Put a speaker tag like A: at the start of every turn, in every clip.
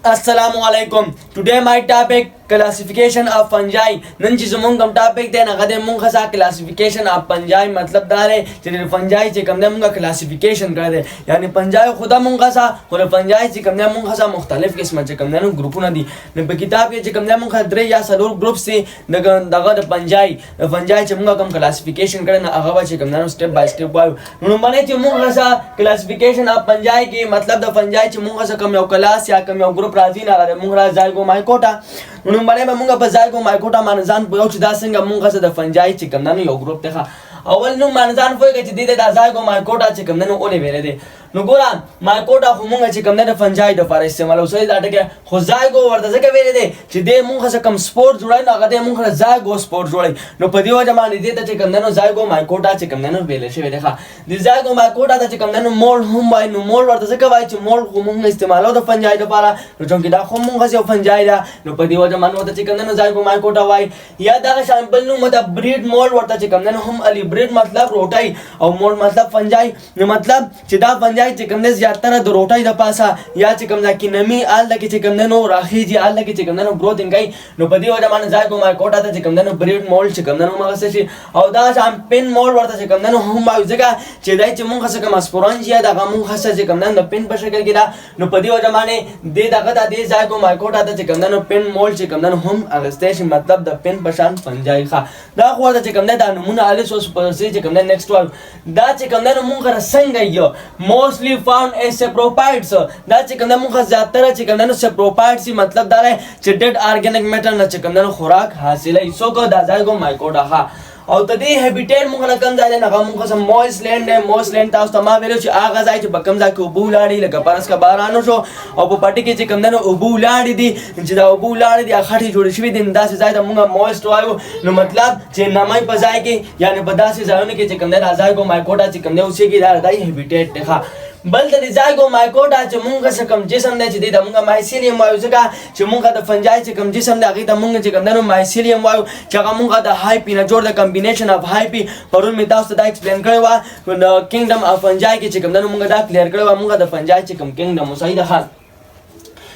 A: Assalamualaikum. Today my topic classification of fungi. नन चीज़ मुंग कम topic दे ना कदे मुंग खसा classification of fungi मतलब दारे चीज़ fungi चे कम दे मुंगा classification कर दे यानी fungi खुदा मुंग खसा और fungi चे कम दे मुंग खसा मुख्तलिफ किस्म चे कम दे नो ग्रुप ना दी न पे किताब के चे कम दे मुंग खदरे या सलोर ग्रुप से दगा द fungi चे मुंगा कम classification करे ना आगवा चे कम दे नो step by step वायो नो मने चे मुंग खसा classification of fungi की मतलब द fungi चे मुंग खसा कम यो class या कम यो ग्रुप राजी ना करे मुंग राज जाएगो mycota Numbane ba munga bazai ko mai kota manzan po yauch da singa munga sa da fanjai chikam nanu yo group tekha awal nu manzan foi ke chidi da zai ko mai kota chikam nanu ole bere de nu gora mai kota ko munga chikam nanu fanjai da fara istemal usai da ke khozai ko warda zaka bere de chide munga sa kam sport judai na gade munga zai go sport judai no padiwa jamani de ta chikam nanu zai go mai kota chikam nanu bele she dekha di zai go mai kota ta chikam nanu mol hum bai nu mol warda zaka bai chi mol ko munga istemal da fanjai da fara no chonki da khum munga se fanjai da no padiwa man wata chicken ननो जाय को माय कोटा वाई या दा सैंपल नु मतलब breed mould वरता चिकन ननो हम अली ब्रीड मतलब रोटाई और मोल्ड मतलब फंजाई मतलब चिदा फंजाई चिकन ने ज्यादातर दो रोटाई द पासा या चिकन ना की नमी आल द की चिकन ननो राखी जी आल द की चिकन ननो ग्रोथ इनकाई नो पदी वजा मान जाय को माय कोटा त चिकन ननो ब्रीड मोल्ड चिकन ननो मगसे शी और दा सैंपल मोल्ड वरता चिकन ननो हम बाय जगा चिदाई चिमुं खस का मस्पोरांजिया दा का मुं खस चिकन ननो पिन बशकल गिरा नो पदी वजा माने दे दा का दे जाय को माय कोटा त चिकन ननो पिन मोल्ड चिकन ननो हम अगस्टेशन मतलब द पेन पशान पंजाई खा दा खवा द चिकम दा नमूना आले सो सुपर से चिकम नेक्स्ट वन दा चिकम दा मुंग कर संग यो मोस्टली फाउंड एज सेप्रोपाइड्स दा चिकम दा मुंग ज्यादातर चिकम दा सेप्रोपाइड्स मतलब दा रे डेड ऑर्गेनिक मैटर न चिकम दा खुराक हासिल है इसो को दा जाय को माइकोडा खा और तदी हैबिटेट मुखना कम जाले ना कम कसम मॉइस्ट लैंड है मॉइस्ट लैंड तास तमा वेलो छि आगा जाय छि बकम जा के उबुलाडी लगा परस का बारानो शो और वो पार्टी के छि कम देनो उबुलाडी दी जिदा उबुलाडी दी आखाठी जोड़ी शिवी दिन दास जाय त मुंगा मॉइस्ट आयो न मतलब जे नमाई पजाय के यानी बदा से जायो ने के छि कम देना जाय को माइकोटा छि कम दे उसी की दार दाई हैबिटेट देखा बल द जाय को माइकोटा छि मुंगा से कम जिसम ने छि दी द मुंगा माइसिलियम वायु जगा छि मुंगा द फंजाई छि कम जिसम ने अगी द मुंगा छि कम देनो माइसिलियम वायु जगा मुंगा द हाइपी न जोड़ द कॉम्बिनेशन ऑफ हाइपी परुन में तास द एक्सप्लेन करवा किंगडम ऑफ फंजाई के छि कम देनो मुंगा द क्लियर करवा मुंगा द फंजाई छि कम किंगडम सही द हाल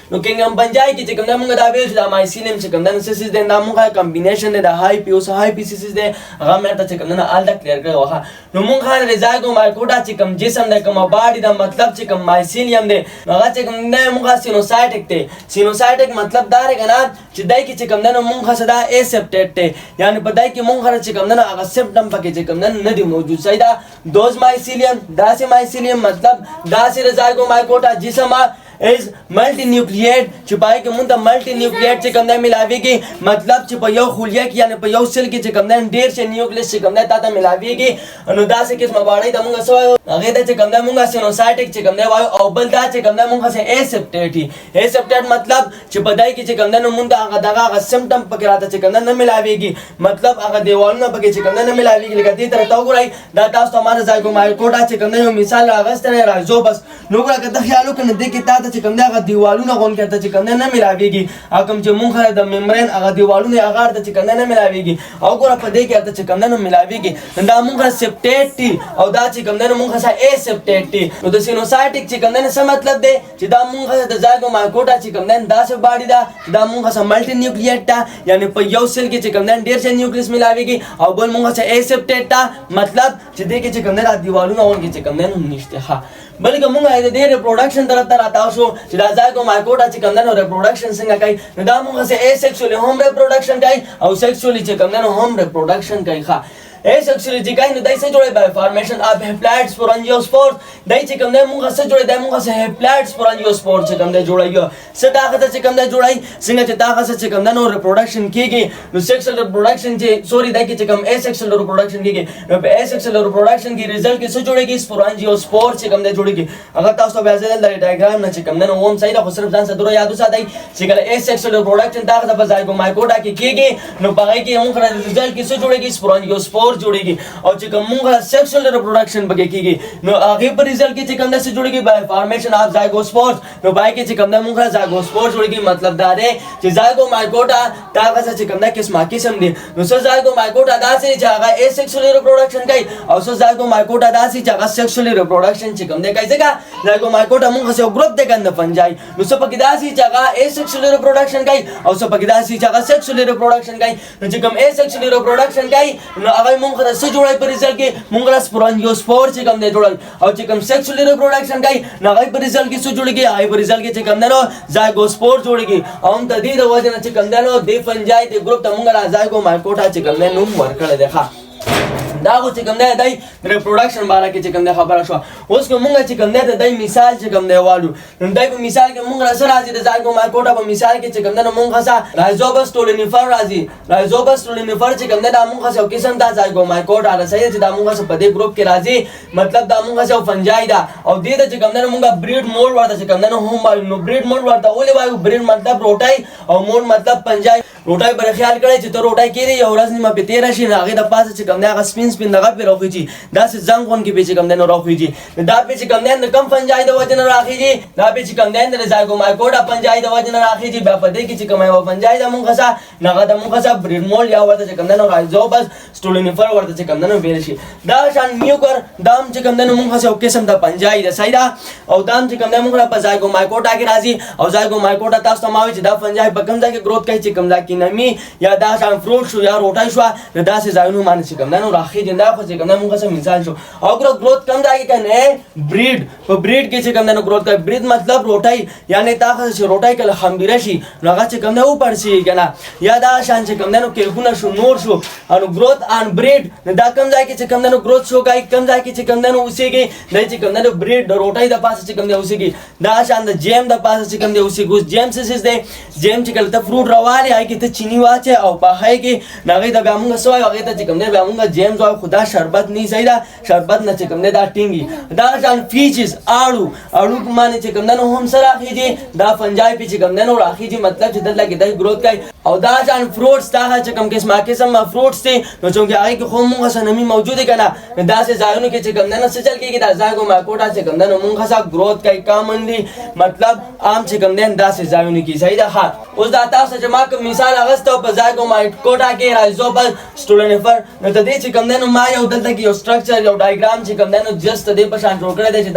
A: no kingdom panjai ki chikam da munga da vel da mycelium chikam da sisis de da munga combination de da high p us high p sisis de gam ta chikam da all da clear kar wa no munga re zago mycota chikam jisam da kam body da matlab chikam mycelium de ga chikam da munga sinusoidic te sinusoidic matlab da re gana chidai ki chikam da munga sada aseptate te yani badai ki munga re chikam da aga septum pa ki chikam da nadi mawjud saida those mycelium da se mycelium matlab da se zago mycota jisam is multinucleate छुपाई के मुंदा multinucleate से कम मिलावी की मतलब छुपायो खुलिया की यानी पयो सेल की कम ढेर से न्यूक्लियस से कम ताता मिलावी की अनुदा से किस मबाड़ी दमुंगा सो अगे द कम मुंगा सिनोसाइटिक से कम वायो औबल दा से कम मुंगा से एसेप्टेट ही एसेप्टेट मतलब छुपदाई की कम मुंदा आगा दगा आगा सिम्पटम पकड़ाता से कम न मिलावी की मतलब आगा देवाल न पके से कम न मिलावी की लेकिन तरह तो गुराई दाता तो हमारा जागो माइकोटा से कम मिसाल अगस्त रे राजो बस नुगरा का ख्यालो के न देखि ताता से कम आगा दीवालू न कोन कहता से कम न मिलावीगी आकम जे मुंगा द मेम्ब्रेन आगा दीवालू ने आगा त कम न मिलावीगी और गोरा पदे के त कम न मिलावीगी दा मुंगा सेप्टेट टी और दा से कम न मुंगा सा एसेप्टेट टी तो द सिनोसाइटिक से कम न से मतलब दे जे दा मुंगा द जागो माइकोटा से कम न दा से बाड़ी दा मुंगा सा मल्टीन्यूक्लिएट ता यानी पयो सेल के कम न ढेर से न्यूक्लियस मिलावीगी और बोल मुंगा सा एसेप्टेट ता मतलब जे दे के कम न दीवालू न और के कम न निश्ते हा बल्कि मुंगा है दे रिप्रोडक्शन तरफ आता सो जिदा को माइकोटा चिकन देनो रिप्रोडक्शन सिंगा काई नदा मुंगा से एसेक्सुअली होम रिप्रोडक्शन काई और सेक्सुअली चिकन देनो होम रिप्रोडक्शन काई खा एसेक्सुअली चिकन न दई से जुड़े बाय फॉर्मेशन ऑफ हैप्लॉइड स्पोरंजियोस्पोर दई चिकन दे मुंगा से जुड़े दई मुंगा से हैप्लॉइड स्पोरंजियोस्पोर चिकन दे जुड़ाइयो सदाखत चिकन दे जुड़ाई सिंगा चिताखत से चिकन देनो रिप्रोडक्शन कीगी नो सेक्सुअल रिप्रोडक्शन जे सॉरी दई की चिकन एसेक्सुअल रिप्रोडक्शन कीगी नो एसेक्सुअल रिप्रोडक्शन की रिजल्ट के से जुड़ेगी स्पोरंजियोस्पोर चिकन दे जुड़ेगी अगर तास तो बेजल द डायग्राम न चिकन देनो ओम सही द सिर्फ जान से दूर याद उसा दई सिंगा एसेक्सुअल रिप्रोडक्शन ताखत बजाय को माइकोटा की कीगी नो बाकी की मुंगा रिजल्ट के से जुड़ेगी स्पोरंजियोस्पोर جوړيږي او چې کوم موږ سیکشوال ریپروډکشن پکې کیږي نو هغه په ریزلټ کې چې کوم د څه جوړيږي بای فارمیشن اف زایګوسپورز نو بای کې چې کوم د موږ زایګوسپور جوړيږي مطلب دا دی چې زایګومایکوټا دا څه چې کوم د قسم دي نو څه زایګومایکوټا دا چې هغه اسیکشوال ریپروډکشن کوي او څه زایګومایکوټا دا چې هغه سیکشوال ریپروډکشن چې کوم دی کوي ځکه زایګومایکوټا موږ څه ګروپ دی کنده فنجای نو څه پکې دا چې هغه اسیکشوال ریپروډکشن کوي او څه پکې دا چې هغه سیکشوال ریپروډکشن کوي نو چې کوم اسیکشوال ریپروډکشن کوي نو هغه موږ څه جوړای په ریزلټ کې موږ سپورانجیوسپور چې کوم دی جوړل او چې کوم سیکشوال ریپروډکشن کوي نو هغه په ریزلټ کې څه جوړيږي هغه په ریزلټ کې چې کوم دی نو زایګوسپور جوړيږي او هم د دې د وجه نه چې کوم دی نو د فنجای د ګروپ ته موږ زایګومایکوټا چې کوم دی نوم ورکړل دی ښه دا خو چې کوم دی د ریپروډکشن باره کې چې کوم دی خبره شوه اوس که موږ چې کوم دی د دې مثال چې کوم دی والو نو دی په مثال کې موږ سره راځي د زایګومایکوټا په مثال کې چې کوم دی نو موږ سره رایزوبس ټولینیفر راځي رایزوبس ټولینیفر چې کوم دی دا موږ سره قسم دا زایګومایکوټا راځي چې دا موږ سره په دې ګروپ کې راځي مطلب دا موږ سره فنجای دا او دې د چې کوم دی نو موږ بریډ موډ ورته چې کوم دی نو هم وایو نو بریډ موډ ورته ولې وایو بریډ مطلب روټای او موډ مطلب فنجای روټای پر خیال کړئ چې ته روټای کېږي یو ورځ نیمه په تیر شي هغه د پاسه چې کوم دی هغه سپین دغه په راخیږي دا چې زنګ غون کې به چې کوم دی نو راخیږي دا په چې کوم دی نو کم فنجای د وجه نه راخیږي دا په چې کوم دی د زایګومایکوټا فنجای د وجه نه راخیږي بیا په دې کې چې کوم یو فنجای د مونږه سره نغه د مونږه سره بریډمول یا ورته چې کوم دی نو رایزوبس ټولینیفر ورته چې کوم دی نو ویل شي دا شان میوکر دام چې کوم دی نو مونږه سره قسم د فنجای د سایدا او دام چې کوم دی مونږه په زایګومایکوټا کې راځي او زایګومایکوټا تاسو ته ماوي چې دا فنجای په کوم ځای کې گروث کوي چې کوم ځای کې نمی یا دا شان فروټ شو یا روټای شو دا چې ځایونو باندې چې کوم دی نو راخیږي دا خو چې کوم دی مونږه سره مثال شو او گروث کم ځای کې کنه بریډ په بریډ کې چې کوم دی نو گروث کوي بریډ مطلب روټای یعنی تاسو چې روټای کله خمبيره شي نو هغه چې کوم دی او پړسي کنه یا دا شان چې کوم دی نو کېلګونه شو نور شو انو گروث ان بریډ دا کم ځای کې چې کوم دی نو گروث شو کوي کم ځای کې چې کوم دی نو اوسېږي دا چې کوم دی نو بریډ د روټای د پاسه چې کوم دی اوسېږي دا شان د جیم د پاسه چې کوم دی اوسېږي اوس جیم څه څه دی جیم چې کله ته فروټ راوالي هغه کې ته چینی واچي او په هغه کې نغې د بیا موږ سوای هغه ته چې کوم دی بیا موږ جیم زو خدا شربت نه صحیح دا شربت نه چې کوم دی دا ټینګي دا شان فیچز اړو باندې چې کوم دی نو هم سره راخیږي دا فنجای په چې کوم دی نو راخیږي مطلب چې دلته کې د گروث کوي او دا شان فروټس دا چې کوم قسمه فروټس دي نو چې هغه کې خو موږ سره نمی موجوده کنه دا چې ځایونو کې چې کوم دی نو څه چل کېږي دا زایګومایکوټا چې کوم دی نو موږ سره گروث کوي کامن دي مطلب عام چې کوم دی دا چې ځایونو کې صحیح ده ښه اوس دا تاسو چې ما کوم مثال اغستو په زایګومایکوټا کې رایزوبس ټولینیفر نو ته دې چې کوم دی نو ما یو دلته کې یو سټرکچر یو ډایګرام چې کوم دی نو جست دې په شان جوړ کړی دی چې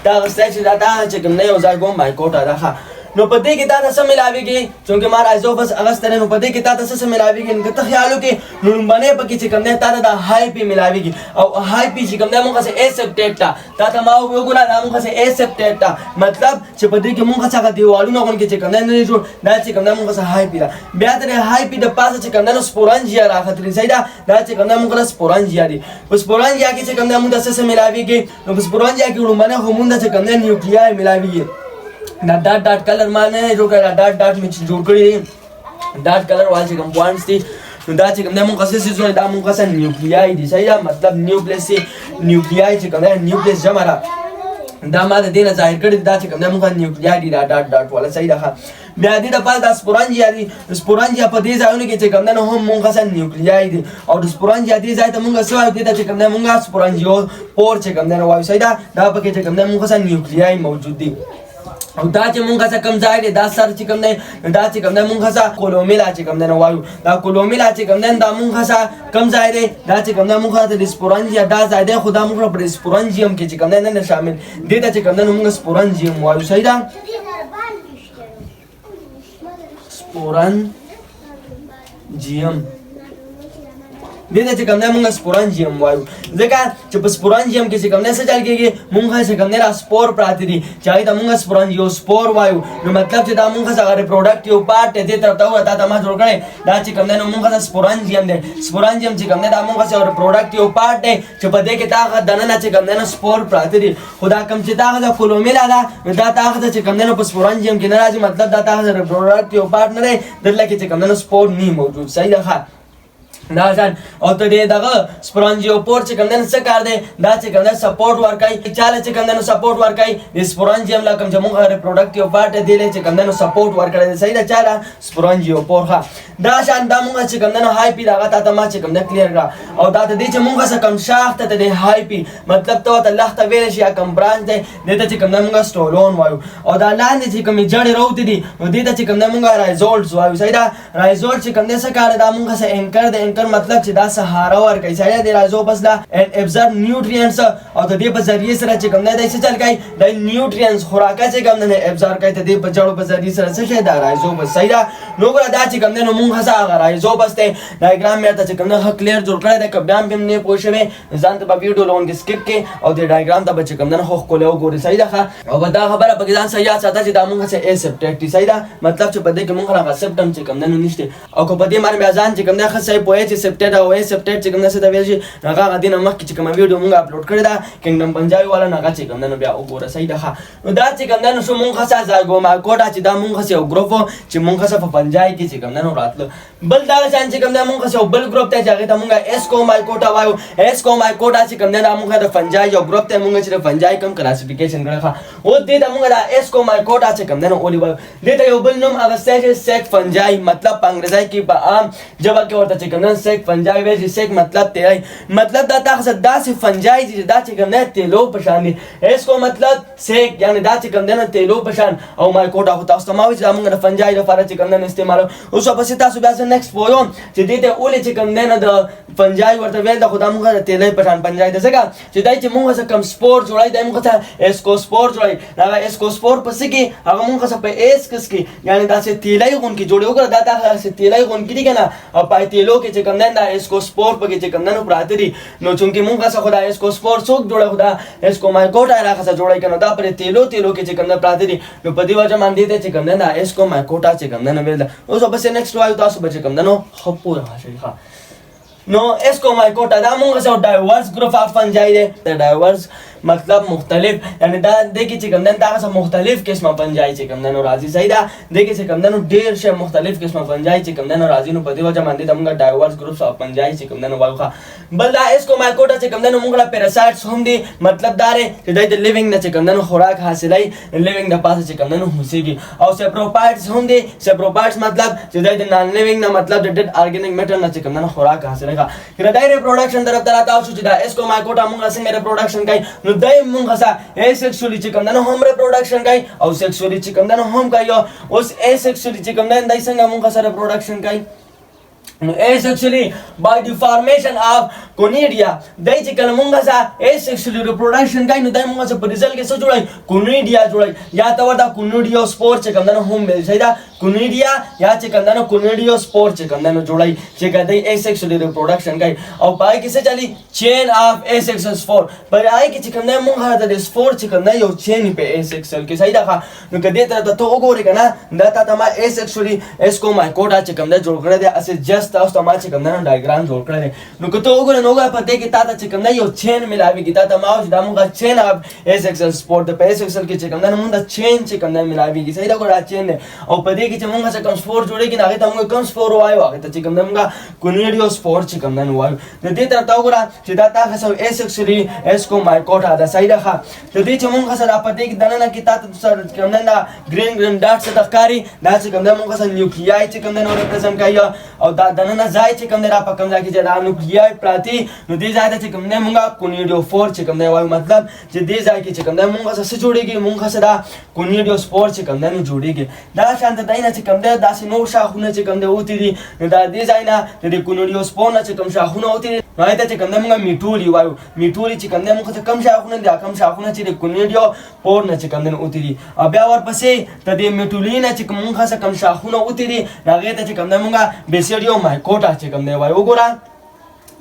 A: دا غسته چې دا چې کوم دی یو زایګومایکوټا ده ښه نو په دې کې دا څه ملاويږي چې ما رایزوبس اغستره نو په دې کې دا څه ملاويږي نو ته خیالو کې نو باندې پکې چې کوم دی تا دا هاي پی ملاويږي او هاي پی چې کوم دی موږ څه اسپټیټا تا ته ما وګورا دا موږ څه اسپټیټا مطلب چې په دې کې موږ څه دیوالونه غون کې چې کوم دی نه جوړ دا چې کوم دی موږ څه هاي پی دا بیا د هاي پی د پاسه چې کوم دی نو سپورانجیا راخطري سیدا دا چې کوم دی موږ سپورانجیا دي په سپورانجیا کې چې کوم دی موږ څه ملاويږي نو په سپورانجیا کې ورمنه همون چې کوم دی نیوکلیای ملاويږي دا ډاټ کلر معنی جوړ کړه ډاټ می جوړ کړی ډاټ کلر وال چې کوم پوینټس دي نو دا چې کوم د موږ څه څه دا موږ څه نیوکلیای دي صحیح مطلب نیوکلیس نیوکلیای چې کوم نیوکلیس جمع را دا ما د دې نه ظاهر کړی دا چې کوم د موږ نیوکلیای دي دا ډاټ والا صحیح ده بیا دې د پاس د سپورانجیا دي سپورانجیا په دې ځایونو کې چې کوم نه هم موږ څه نیوکلیای دي او د سپورانجیا دې ځای ته موږ څه وایو دې چې کوم نه موږ سپورانجیو پور چې کوم نه وایو صحیح ده دا پکې چې کوم نه موږ څه نیوکلیای موجود دي او دا چې مونږه څه کم ځای دی دا سر چې کم دی دا چې کم دی مونږه څه کولومیلا چې کم دی نو وایو دا کولومیلا چې کم دی دا مونږه څه کم ځای دی دا چې کم دی مونږه د سپورانجیا دا ځای دی خو دا مونږ پر سپورانجیم کې چې کم دی نه شامل دی دا چې کم دی نو مونږ سپورانجیم وایو صحیح ده سپورانجیم دې چې کوم نه موږ سپورانجیم وایو ځکه چې په سپورانجیم کې چې کوم نه څه چل کېږي موږ چې کوم نه سپور پراته دي چې هغه ته موږ سپورانجیو سپور وایو نو مطلب چې دا موږ څنګه ریپروډکټیو پارت دې طرف ته وتا ته ما جوړ کړي دا چې کوم نه موږ سپورانجیم دي سپورانجیم چې کوم نه دا موږ څنګه ریپروډکټیو پارت دي چې په دې کې دا دنه چې کوم نه سپور پراته دي خدا کوم چې دا د کولومیلا دا دا چې کوم نه په سپورانجیم کې نه راځي مطلب دا ریپروډکټیو پارت نه دی دلته کې چې کوم نه سپور نه موجود صحیح ده دا شان او ته دې دغه سپرانجیوپور چې کوم دنه څه کار دی دا چې کوم دنه سپورټ ورکوي چاله چې کوم دنه سپورټ ورکوي د سپرانجیم لا کوم چې موږ ریپروډکټیو پارټ دی چې کوم دنه سپورټ ورکړي صحیح ده چاله سپرانجیوپور ښه دا شان دا موږ چې کوم دنه هاي پی دغه ته ما چې کوم دنه کلیر کړه او دا ته دې چې موږ څه کوم شاخ ته د هاي پی مطلب ته الله ته ویل شي کوم برانچ دی دته چې کوم دنه موږ سټولون وایو او دا لاندې چې کوم جړې راوتی دي نو دې ته چې کوم دنه موږ رایزولټس وایو صحیح ده رایزولټ چې کوم دنه څه کار دا موږ څه انکر د انکر مطلب چې دا سهارا ورکوي صحیح دی رایزو بس دا ابزرو نیوټرینټس او د دې په ذریعه سره چې کوم نه دی څه چل کوي د نیوټرینټس خوراکه چې کوم نه ابزرو کوي ته دې په جوړو په ذریعه سره څه شي دا رایزو بس صحیح ده نو ګره دا چې کوم نه مونږ هڅه هغه رایزو بس ته ډایګرام مې ته چې کوم نه کلیر جوړ کړی دی کبیان به نه پوښوي ځان ته په ویډیو لون کې سکپ کې او د ډایګرام ته چې کوم نه خو کولو ګوري صحیح ده او دا خبره په ځان صحیح ساته چې دا مونږ څه اسپټیکټ صحیح ده مطلب چې په دې کې مونږ هغه سپټم چې کوم نه نشته او په دې باندې ځان چې کوم نه خصای پوهه چې سپټیټ او سپټیټ چې کوم نه څه د ویل شي هغه غدینه مخکې چې کوم ویډیو مونږ اپلوډ کړی دا کینګډم پنجابي والا نه چې کوم نه بیا وګوره صحیح ده نو دا چې کوم نه شو مونږ خاصه ځایګو ما کوټه چې دا مونږ خاصه یو ګروپ چې مونږ خاصه په پنجابي کې چې کوم نه راتلو بل دا چې کوم نه مونږ خاصه بل ګروپ ته چې هغه ته مونږ اس کو مای کوټه وایو اس کو مای کوټه چې کوم نه مونږ د پنجابي یو ګروپ ته مونږ چې د پنجابي کوم کلاسیفیکیشن کړه او دې دا مونږ د اس کو مای کوټه چې کوم نه اولي وایو دې ته یو بل نوم هغه سیک فنجاي مطلب په انګریزي کې په عام ژبه کې ورته چې کوم نه سیک فنجاي وایي سیک مطلب تیری مطلب دا تاسو داسې فنجاي چې دا چې کوم نه تیلو په شان دي اس کو مطلب سیک یعنی دا چې کوم نه تیلو په شان او مای کوټه خو تاسو ته ما وایي چې موږ د فنجاي لپاره چې کوم نه استعمالو اوس په تاسو بیا نیکسټ پویم چې دې ته اولې چې کوم نه د فنجاي ورته ویل د خدای موږ د تیلې په شان فنجاي د څنګه چې دای چې موږ څه کوم سپورت جوړای د موږ ته اسکو سپورت جوړای دا اسکو سپورت پس کې هغه موږ څه په اس کس کې یعنی دا چې تیلې غون کې جوړیو کړه دا چې تیلې غون کې دي کنه او پای تیلو کې چې کوم نه دا اسکو سپورت په کې چې کوم نه پراته دي نو چونکې موږ څه خدای اسکو سپورت څوک جوړه خدا اسکو مای کوټه راخه څه جوړای کنه دا پر تیلو کې چې کوم نه پراته دي نو په دې وجه باندې ته چې کوم نه دا اسکو مای کوټه چې کوم نه ویل اوس بس نیکسټ وایو تاسو به چې کوم نه خو پوره شي ښه نو اسکو مای کوټه دا موږ سره ډایورس ګروپ اف فنجاي دی ډایورس مطلب مختلف یعنی دا د کې چې کوم نه دا مختلف قسمه فنجاي چې کوم نه راځي صحیح ده د کې چې کوم نه ډیر شه مختلف قسمه فنجاي چې کوم نه راځي نو په دې وجه باندې موږ ډایورس ګروپ اف فنجاي چې کوم نه وایو بل دا اسکو مای کوټه چې کوم نه موږ لا پیراسایټس هم دي مطلب دا لري چې د لیوینګ نه چې کوم نه خوراک حاصلای لیوینګ د پاسه چې کوم نه هوسيږي او سپروپایټس هم دي سپروپایټس مطلب چې د نان لیوینګ نه مطلب د ډیډ ارګانیک میټر نه چې کوم نه خوراک حاصلای کړه د ریپروډکشن طرف ته تاسو چې دا اسکو مای کوټه موږ څنګه ریپروډکشن کوي نو دای موږ څه asexually چې کوم نه هم ریپروډکشن کوي او سیکسوالي چې کوم نه هم کوي اوس asexually چې کوم نه دای څنګه موږ سره ریپروډکشن کوي نو asexually by the formation of conidia دای چې کله مونږه asexually reproduction کوي نو دای مونږه په ریزلټ کې څه جوړای conidia جوړای یا ته ورته conidio spore چې کوم نه هم مل شي دا conidia یا چې کوم نه conidio spore چې کوم نه جوړای چې کله asexually reproduction کوي او پای کې څه چلی chain of asexual spore پر آی کې چې کوم نه مونږه د spore چې کوم نه یو chain په asexual کې صحیح ده نو کدی ته ته وګورې کنه دا ته ما asexually اسکو مای کوټه چې کوم نه جوړ کړی دی اسه جست تاسو ته ما چې کوم نه ډایګرام جوړ کړی نو کته وګورئ نو هغه پته کې تاسو چې کوم نه یو چین ملاويږي تاسو ما او دا موږ چین اف asexual spore د asexual کې چې کوم نه موږ د چین چې کوم نه ملاويږي صحیح دا ګور چین او پدې کې چې موږ څه کوم سپور جوړيږي هغه ته موږ کوم سپور وایو هغه ته چې کوم نه موږ conidio spore چې کوم نه وایو د دې تر تا وګوره چې دا تاسو asexually اسکو مای کوټه دا صحیح ده د دې چې موږ سره پته کې دنه کې تاسو سره کوم نه green dot څه تخکاری دا چې کوم نه موږ سره نیوکلیای چې کوم نه ریپرزنټ کوي او دا دنه ځای چې کوم نه را پکم ځای کې چې دا نیوکلیای پراتی نو دې ځای ته چې کوم نه موږ conidio spore چې کوم نه وایو مطلب چې دې ځای کې چې کوم نه موږ سره جوړيږي موږ سره conidio spore چې کوم نه جوړيږي دا شانت داینه چې کوم نه داسې نو شاخونه چې کوم نه وتی دي دا دې ځای نه د conidio spore نه چې کوم شاخونه وتی دي نو دا چې کوم نه موږ میټوري وایو میټوري چې کوم نه موږ ته کم شاخونه دي کم شاخونه چې د conidio spore نه چې کوم نه وتی دي او بیا ورپسې د دې میټولي نه چې موږ سره کم شاخونه وتی دي هغه ته چې کوم نه موږ basidio mycota چې کوم نه وایو وګوره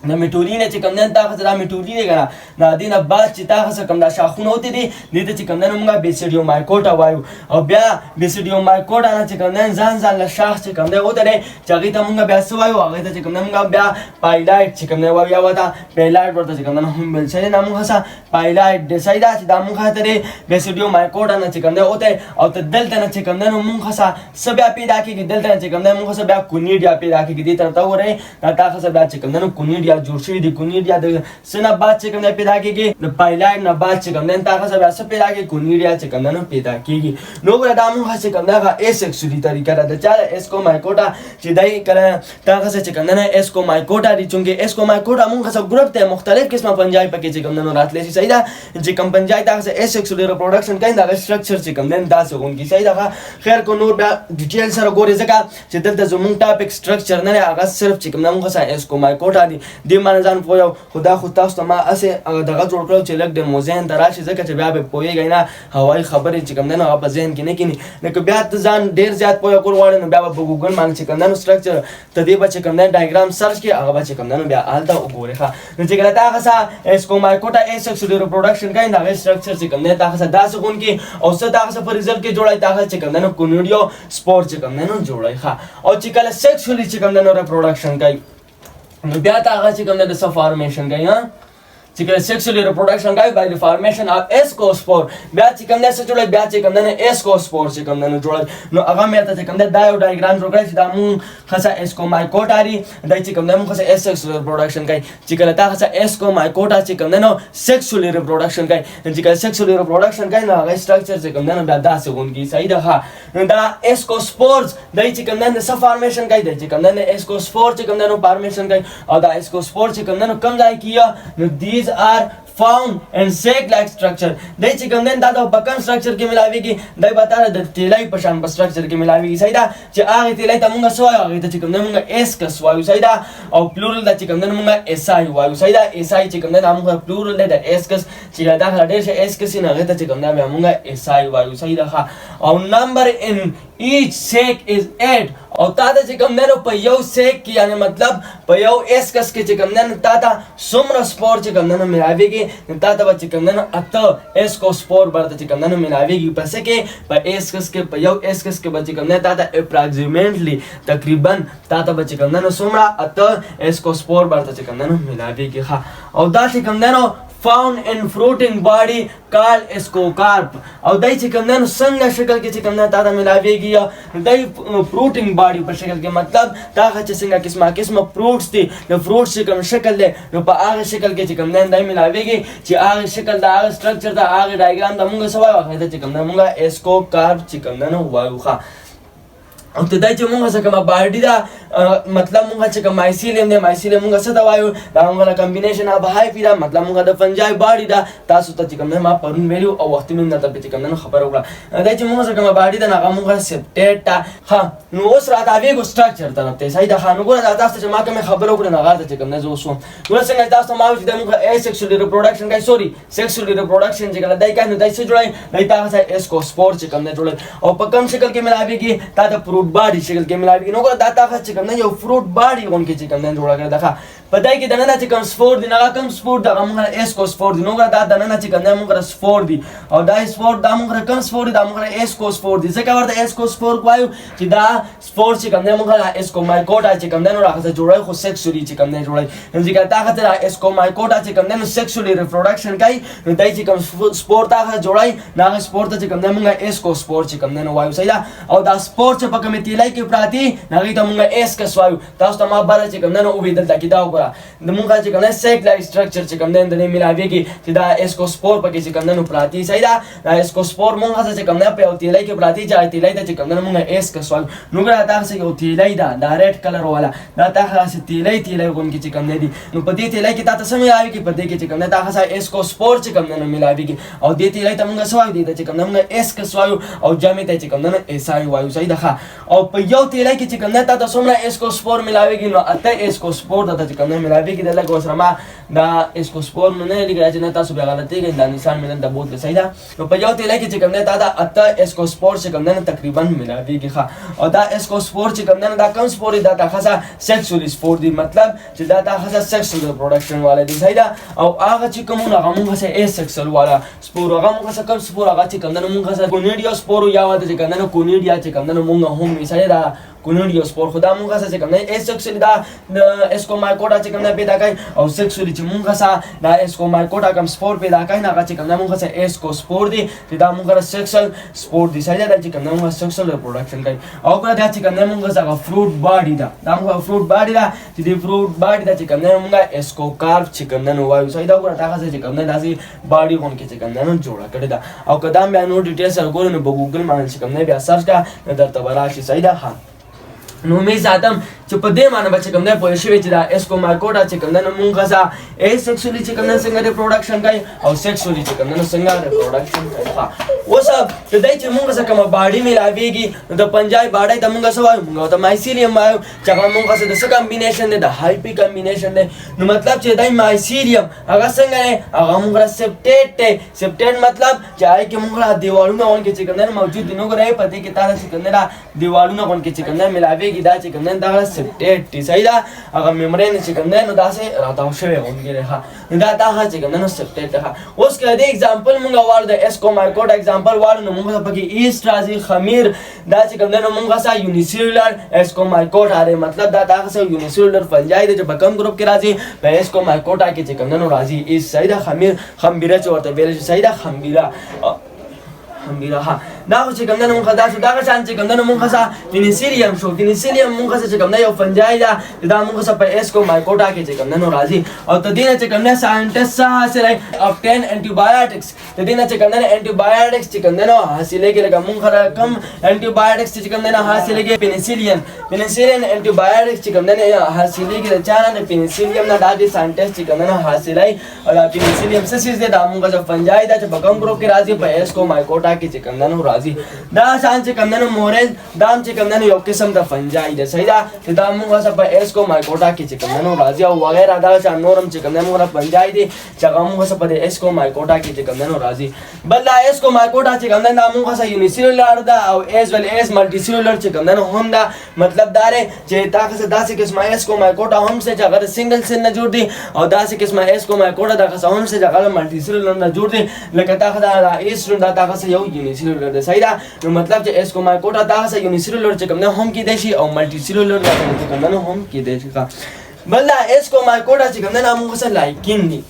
A: د میټولین چې کوم دن تاخه دا میټولین کنه دا دینه بعد چې تاخه کوم دا شاخونه وته دي د دې چې کوم دن موږ بیسیډیو مایکوټا وایو او بیا بیسیډیو مایکوټا نه چې کوم دن ځان له شاخ چې کوم دی وته دی چې هغه ته موږ بیا سو وایو هغه ته چې کوم دن موږ بیا پایلایټ چې کوم دی وایو یا وتا پایلایټ ورته چې کوم دن هم بل څه نه موږ سره پایلایټ ډیسایډ چې دا موږ ته دی بیسیډیو مایکوټا نه چې کوم دی وته او ته دلته نه چې کوم دن موږ سره سبا پیدا کیږي دلته چې کوم دن موږ سره بیا کونیډیا پیدا کیږي دې تر تا وره دا تاسو بیا چې کوم دن کونیډیا جوړ شوی دی کونیډیا د سنا بعد چې کوم پیدا کیږي د پایلایټ نه بعد چې کوم دن تاسو بیا څه پیدا کیږي کونیډیا چې کوم دن پیدا کیږي نو ګره دا موږ چې کوم دا اسکسولي طریقه ده چې اسکو مایکوټا چې دای کله تاسو چې کوم دن اسکو مایکوټا دي چې اسکو مایکوټا موږ سره ګروپ ته مختلف قسمه پنجای پکې چې کوم دن راتلې شي صحیح ده چې کوم پنجای تاسو اسکسولي ریپروډکشن کوي دا سټرکچر چې کوم دن تاسو غونډي صحیح ده خیر کو نور بیا ډیټیل سره ګوري ځکه چې دلته زموږ ټاپک سټرکچر نه هغه صرف چې کوم موږ سره اسکو مایکوټا دي د معنی ځان پوهیو خدا خو تاسو ته ما اسه دغه جوړ کړو چې لګ د موزین دراشي ځکه چې بیا به پوهیږئ نه هوایي خبرې چې کوم نه هغه په ذهن کې نه کینی نو که بیا ته ځان ډیر زیات پوهه کول غواړې نو بیا په ګوګل باندې چې کوم نه سټرکچر ته دی به چې کوم نه ډایګرام سرچ کې هغه به چې کوم نه بیا حالت وګورئ ښه نو چې کله تاسو اسکو مایکوټا اسکسولي ریپروډکشن کوي دا سټرکچر چې کوم نه تاسو داسې غون کې او څه تاسو په ریزلټ کې جوړای تاسو چې کوم نه کونیډیو سپور چې کوم نه جوړای ښه او چې کله سیکشوالي چې کوم نه ریپروډکشن کوي نو بیا تاسو چې کوم نه د فارمیشن کوي ها چې کله سیکشوالي ریپروډکشن کوي بای د فارمیشن اف اسکوسپور بیا چې کوم نه څه جوړي بیا چې کوم نه اسکوسپور چې کوم نه جوړي نو هغه مې ته چې کوم نه دا یو ډایګرام جوړ کړی چې دا مون خاصه اسکو مایکوټا لري دا چې کوم نه مون خاصه سیکشوالي ریپروډکشن کوي چې کله تاسو اسکو مایکوټا چې کوم نه سیکشوالي ریپروډکشن کوي چې کله سیکشوالي ریپروډکشن کوي نو هغه سټرکچر چې کوم نه بیا داسې غونډي صحیح ده ها نو دا اسکوسپورز دا چې کوم نه څه فارمیشن کوي دا چې کوم نه اسکوسپور چې کوم نه فارمیشن کوي او دا اسکوسپور چې کوم نه کوم ځای کیه نو these are found in sac like structure دای چې کوم دا د بکن سټرکچر کې ملاويږي دای به تعالی د تیلای په شان په سټرکچر کې ملاويږي صحیح ده چې هغه تیلای ته موږ سوای هغه ته چې کوم موږ اس کس وایو صحیح ده او پلورل د چې کوم موږ اس آی وایو صحیح ده اس آی چې کوم موږ پلورل د اس کس چې دا ډېر شي اس کس نه هغه ته چې کوم موږ اس آی وایو صحیح ده او نمبر ان each sec is 8 او تا ته چې کوم نه په یو سیک کې یعنی مطلب په یو اس کس کې چې کوم نه تا ته څومره سپور چې کوم نه ملاويږي تا ته چې کوم نه اته اس کو سپور برته چې کوم نه ملاويږي پس کې په اس کس کې په یو اس کس کې چې کوم نه تا ته اپروکسیمیټلی تقریبا تا ته چې کوم نه څومره اته اس کو سپور برته چې کوم نه ملاويږي او دا چې کوم نه found in fruiting body called scocarp او دای چې کوم نه څنګه شکل کې چې کوم نه تا ته ملاويږي دای fruiting body په شکل کې مطلب دا چې څنګه قسمه فروټس دي نو فروټس چې کوم شکل دی نو په هغه شکل کې چې کوم نه دای ملاويږي چې هغه شکل دا هغه سټرکچر دا هغه ډایګرام دا موږ سوای واخې چې کوم نه موږ اسکوکارپ چې کوم نه وایو ښه او ته دای چې موږ څه کومه باډي دا مطلب موږ چې کوم مایسیلیم دی مایسیلیم موږ څه دا وایو دا موږ له کمبینیشن اف هایفي دا مطلب موږ د فنجای باډي دا تاسو ته چې کوم نه ما پرون ویلو او وخت مې نه ته چې کوم نه خبر وکړه دای چې موږ څه کومه باډي دا هغه موږ سپټیټ ها نو اوس راته ویګو سټرکچر طرف ته صحیح ده نو ګوره تاسو چې ما کوم خبر وکړه نه غلطه چې کوم نه زه وسوم نو څنګه تاسو ما چې د موږ اسکسوالي ریپروډکشن کوي سوري سیکسوالي ریپروډکشن چې کله دای کوي نو دای څه جوړای دای تاسو اسکوسپور چې کوم نه جوړای او په کوم شکل کې ملاويږي تا د فروټ باډي شکل کې ملاويږي نو دا تاسو چې کوم نه یو فروټ باډي اون کې چې کوم نه جوړا کړی دا پدای کې دنه چې کوم سپور دی نه کوم سپور دا موږ اسکو سپور دی نو دا دنه چې کوم نه موږ سپور دی او دا سپور دا موږ کوم سپور دی دا موږ اسکو سپور دی ځکه ورته اسکو سپور کوایو چې دا سپور چې کوم نه موږ اسکو مایکوټا چې کوم نه راځي جوړای خو سیکسوالي چې کوم نه جوړای ځکه دا خاطر اسکو مایکوټا چې کوم نه سیکسوالي ریپروډکشن کوي نو دای چې کوم سپور تا جوړای نه سپور ته چې کوم نه موږ اسکو سپور چې کوم نه وایو صحیح او دا سپور چې په کوم تیلای کې پراتی نه ته موږ اسکس وایو تاسو ته ما بار چې کوم نه او بدل تا کې دا وګوره د موږ چې کوم سیک لای سټرکچر چې کوم نه ملاويږي چې دا اسکو سپور پکې چې کوم نه پراتی صحیح دا اسکو سپور موږ چې کوم نه په تیلای کې پراتی چې تیلای ته چې کوم نه موږ اسکس وایو نو ګره تاسو یو تیلای دا ریډ کلر والا دا تاسو تیلای غون کې چې کوم نه دي نو په دې تیلای کې تاسو سمې آوي کې په دې کې چې کوم نه تاسو اسکو سپور چې کوم نه ملاويږي او دې تیلای ته موږ سوای دي چې کوم نه اسکس وایو او جامې ته چې کوم نه اسای وایو صحیح ده او په یو تیلای کې چې کوم نه تاسو څومره اسکوسپور ملاويږي نو اته اسکوسپور ته چې کوم نه ملاويږي د لګ وسره ما دا اسکوسپور نه لګی چې نه تاسو به غلطي کې د نشان ملن د بوت صحیح ده نو په یو تیلای کې چې کوم نه تاسو اته اسکوسپور چې کوم نه تقریبا ملاويږي ښه او دا اسکوسپور چې کوم نه دا کوم سپور دا تاسو سیکسوال سپور دی مطلب چې دا تاسو سیکسوال پروډکشن والے دي صحیح ده او هغه چې کوم هغه موږ سه ای سیکسوال والا سپور هغه موږ سه کوم سپور هغه چې کوم نه موږ سه کونیډیا سپور یا واده چې کوم نه کونیډیا چې کوم نه موږ هم صحیح ده کونیډیا سپور خدا موږ سه کوم نه ای سیکسوال دا اسکومایکوټا چې کوم نه پیدا کوي او سیکسوال چې موږ سه دا اسکومایکوټا کوم سپور پیدا کوي هغه چې کوم نه موږ سه اسکو سپور دی چې دا موږ سیکسوال سپور دی صحیح ده چې کوم نه موږ سیکسوال پروډکشن کوي او بل دا چې کوم نه موږ سه فروټ باډي دا موږ فروټ باډي دا چې دی فروټ باډي دا چې کوم نه موږ اسکو کارب چې کوم نه وایو صحیح دا وګوره تاسو چې کوم نه داسې باډي غون کې چې کوم نه جوړه کړی دا او کدام بیا نو ډیټیل سره ګورو نو په ګوګل باندې چې کوم نه بیا سرچ کا درته براشي صحیح ده ها نو می زادم چې په دې معنی بچ کوم نه پوه شوی چې دا اسکومایکوټا چې کوم نه مونږه سا ای سیکسوالي چې کوم نه څنګه ریپروډکشن کوي او سیکسوالي چې کوم نه څنګه ریپروډکشن کوي ها اوس د دې چې مونږه سا کوم باډي ملاويږي نو د پنجای باډي ته مونږه سوای مونږه ته مایسیلیوم وایو چې هغه مونږه سره د څه کمبینیشن دی د هایپی کمبینیشن دی نو مطلب چې دای مایسیلیوم هغه څنګه دی هغه مونږه سپټیټ دی سپټیټ مطلب چې آی کې مونږه دیوالونه اون کې چې کوم نه موجود دي نو غره پدې کې تاسو چې کوم نه دیوالونه اون کې چې کوم نه ملاويږي دا چې کوم نه دا سپټیټ دی صحیح ده هغه میمورین چې کوم نه نو داسې راټاو شوی اونګره ها دا دا چې کوم نه سپټیټ ده اوس کې د ایگزامپل مونږه وار د اسکومایکوټا ایگزامپل وار نو مونږه پکې ایست راځي خمیر دا چې کوم نه مونږه سا یونیسیلولر اسکومایکوټا لري مطلب دا تاسو یونیسیلولر فنجای دی چې په کوم ګروپ کې راځي په اسکومایکوټا کې چې کوم نه راځي ایست صحیح ده خمیر خمبيره چې ورته ویل شي صحیح ده خمبيره ها دا چې کوم نه مونږه دا شو دا شان چې کوم نه مونږه سا فینیسیلیوم شو فینیسیلیوم مونږه چې کوم نه یو فنجای دا مونږه سا په اسکومایکوټا کې چې کوم نه راځي او تدینه چې کوم نه ساينټیسټ حاصله obtain antibiotics تدینه چې کوم نه انټي چې کوم نه حاصله کې لکه مونږه کم انټي چې کوم نه حاصله کې پینیسیلین انټي چې کوم نه حاصله کې چا نه پینیسیلیوم نه دا دي ساينټیسټ چې کوم نه حاصله او پینیسیلیوم څه څه دا مونږه فنجای دا چې په کوم ګروپ کې راځي په اسکومایکوټا کې چې کوم نه راځي دا شان چې کوم نه مورل دا چې کوم نه یو قسم د فنجای ده صحیح ده چې دا موږ په اسکومایکوټا کې چې کوم نه راځي او وغیرہ دا شان نورم چې کوم نه موږ فنجای دي چې موږ په اسکومایکوټا کې چې کوم نه راځي بل دا اسکومایکوټا چې کوم نه موږ سره یونیسیلولر ده او ایز ول ایز ملټي سیلولر چې کوم نه هم دا مطلب دا لري چې تاسو داسې قسمه اسکومایکوټا هم څه چې هغه سنگل سیل نه جوړ دي او داسې قسمه اسکومایکوټا دا هم څه چې هغه ملټي سیلولر نه جوړ دي لکه تاسو دا ایس دا تاسو یو یونیسیلولر ده صحیح ده نو مطلب چې اسکومایکوټا تاسو یونیسیلولر چې کوم نه هم کې دی شي او ملټي سیلولر چې کوم نه هم کې دی شي بل دا اسکومایکوټا چې کوم نه موږ سره لایکین دي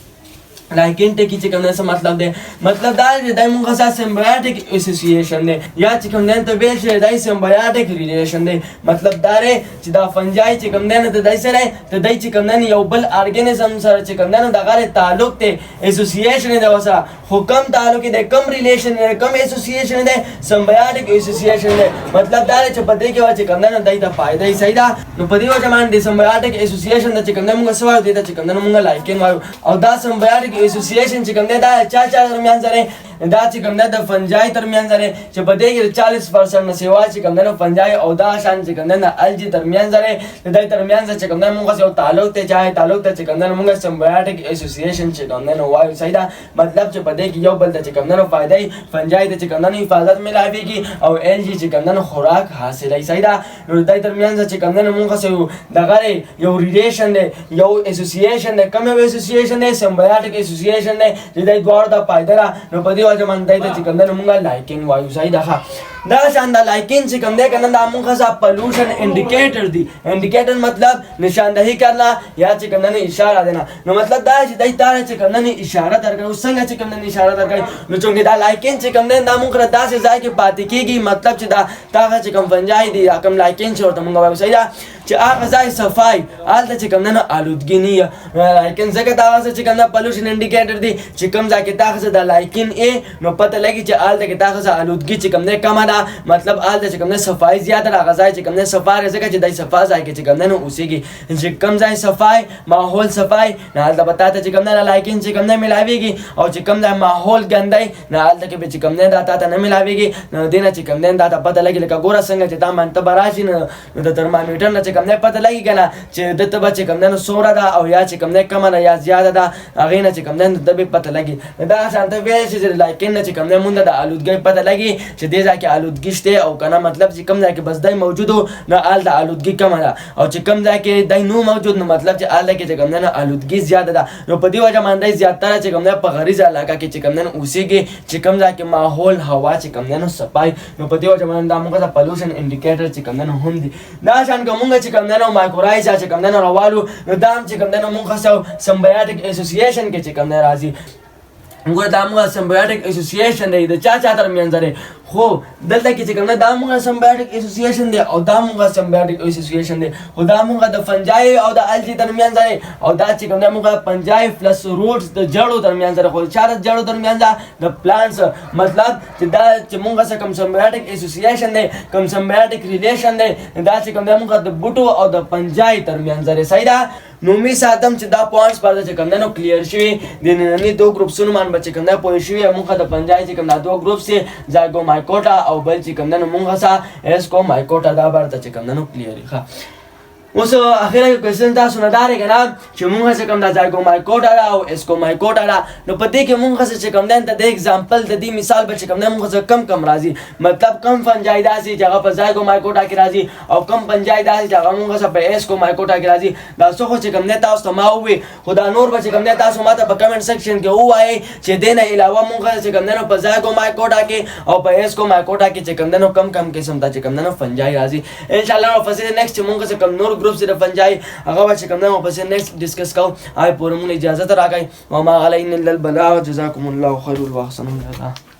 A: لایکین ټکی چې کوم څه مطلب دی مطلب دا دی د موږ سره سمبایوټیک اسوسییشن دی یا چې کوم نه ته به شي دای سمبایوټیک ریلیشن دی مطلب دا دی چې دا فنجای چې کوم نه ته دای سره ته دای چې کوم نه یو بل ارګانیزم سره چې کوم نه د غره تعلق ته اسوسییشن دی وسه حکم تعلق دی کم ریلیشن دی کم اسوسییشن دی سمبایوټیک اسوسییشن دی مطلب دا چې په دې کې وا چې کوم نه دای ته فائدہ یې صحیح ده نو په دې وجه باندې سمبایوټیک اسوسییشن د چې کوم نه موږ سوال دی چې کوم نه موږ لایکین وایو او دا سمبایوټیک اسوسییشن چې کوم نه دا چا درمیان سره دا چې کوم نه د فنجای درمیان سره چې په دې کې 40% نه سیوا چې کوم نه فنجای او دا شان چې کوم نه الجی درمیان سره د دې درمیان چې کوم نه موږ یو تعلق ته چاهي تعلق ته چې کوم نه موږ سمبایوټیک اسوسییشن چې کوم نه وایو صحیح ده مطلب چې په دې کې یو بل ته چې کوم نه فائدې فنجای ته چې کوم نه حفاظت ملاويږي او الجی چې کوم نه خوراک حاصلای صحیح ده نو د دې درمیان چې کوم نه موږ یو دغه یو ریلیشن دی یو اسوسییشن دی کوم اسوسییشن دی سمبایوټیک اسوسییشن دی چې د دوه د فائدہ نو په دې وجه باندې چې کوم نه موږ لایکینګ وایو صحیح ده دا شان د لایکینګ چې کوم ده کنه دا موږ څه پولوشن انډیکیټر دی انډیکیټر مطلب نشاندهی کرنا یا چې کوم نه اشاره دینا نو مطلب دا چې دای تار چې کوم نه اشاره درکړو څنګه چې کوم نه اشاره درکړي نو چې دا لایکینګ چې کوم نه دا موږ را داسې ځای کې پاتې کیږي مطلب چې دا چې کوم فنجای دی کوم لایکینګ چې ورته موږ وایو صحیح ده چې هغه ځای صفای آلته چې کوم نه آلودګي نه لایکین څنګه دا چې کوم نه پولوشن انډیکیټر دی چې کوم ځای کې تاسو د لایکین ا نو پته لګي چې آلته کې تاسو آلودګي چې کوم نه کمه نه مطلب آل چې کوم نه صفای زیات راغځای چې کوم نه صفای ځکه چې دای صفا ځای کې چې کوم نه اوسېږي چې کوم ځای صفای ماحول صفای نه حالت بتاته چې کوم نه لایکین چې کوم نه ملاويږي او چې کوم نه ماحول ګندای نه حالت کې چې کوم نه داتا ته نه ملاويږي نو دینه چې کوم نه داتا پته لګي لکه ګوره څنګه چې دا منته براشي نو د ترمامیټر نه چې کوم نه پته لګي کنه چې دته به چې کوم نه سوره ده او یا چې کوم نه کم نه یا زیاده ده هغه نه چې کوم نه د به پته لګي دا شانته ویل چې لایکین نه چې کوم نه مونږ د آلودګۍ پته لګي چې دې ځکه آلودګي شته او کنه مطلب چې کوم ځای کې بس دای موجودو نه آل د آلودګي کم ده او چې کوم ځای کې دای نو موجود نو مطلب چې آل کې چې کوم نه آلودګي زیاده ده نو په دې وجه باندې زیاتره چې کوم نه په غریزه علاقه کې چې کوم نه اوسېږي چې کوم ځای کې ماحول هوا چې کوم نه صفای نو په دې وجه باندې موږ د پولوشن انډیکیټر چې کوم نه هم دي دا شان کومه چې کوم نه مایکروایزا چې کوم نه روالو نو دا چې کوم نه موږ سمبیاټک اسوسییشن کې چې کوم نه راځي موږ دا موږ سمبیاټک اسوسییشن دی د چا ترمنځ دی خو دلته کې چې کوم نه دا موږ سمبیاټک اسوسییشن دی او دا موږ سمبیاټک اسوسییشن دی خو دا موږ د فنجای او د الجی ترمنځ دی او دا چې کوم نه موږ فنجای پلس روټس د جړو ترمنځ دی خو چا د جړو ترمنځ د پلانټس مطلب چې دا چې موږ سره کوم سمبیاټک اسوسییشن دی کوم سمبیاټک ریلیشن دی دا چې کوم نه موږ د بوټو او د فنجای ترمنځ دی صحیح ده نو می ساتم چې دا پوینټس پاره چې کوم نه کلیر شوی د نننی دوه ګروپسونو باندې چې کوم نه پوه شوی موږ د پنځای چې کوم دا دوه ګروپ سي زایګو مایکوټا او بل چې کوم نه موږ سره اسکو مایکوټا دا برته چې کوم نه کلیر ښه اوس اخیرا یو کوېسچن تاسو نه داري کنه چې موږ څه کوم دا زایګو مایکوټا او اسکو مایکوټا نو په دې کې موږ څه کوم دا د ایگزامپل د دې مثال به چې کوم نه موږ کم راځي مطلب کم فنجای داسي چې هغه په زایګو مایکوټا کې راځي او کم فنجای داسي چې هغه موږ په اسکو مایکوټا کې راځي دا څه خو چې کوم نه تاسو ته ما وي خدا نور به چې کوم نه تاسو ماته په کمنټ سیکشن کې وایي چې دینه علاوه موږ چې کوم نه په زایګو مایکوټا کې او په اسکو مایکوټا کې چې کوم نه کم قسم ته چې کوم نه فنجای راځي ان شاء الله فصل نیکسټ موږ چې کوم نور ग्रुप से फंजाई अगर چې کوم نه مو پسې نیکسټ ډیسکس کوو آی پورمون اجازه راکای و ما علینا الا البلاغ جزاکم الله خیر واحسن الجزاء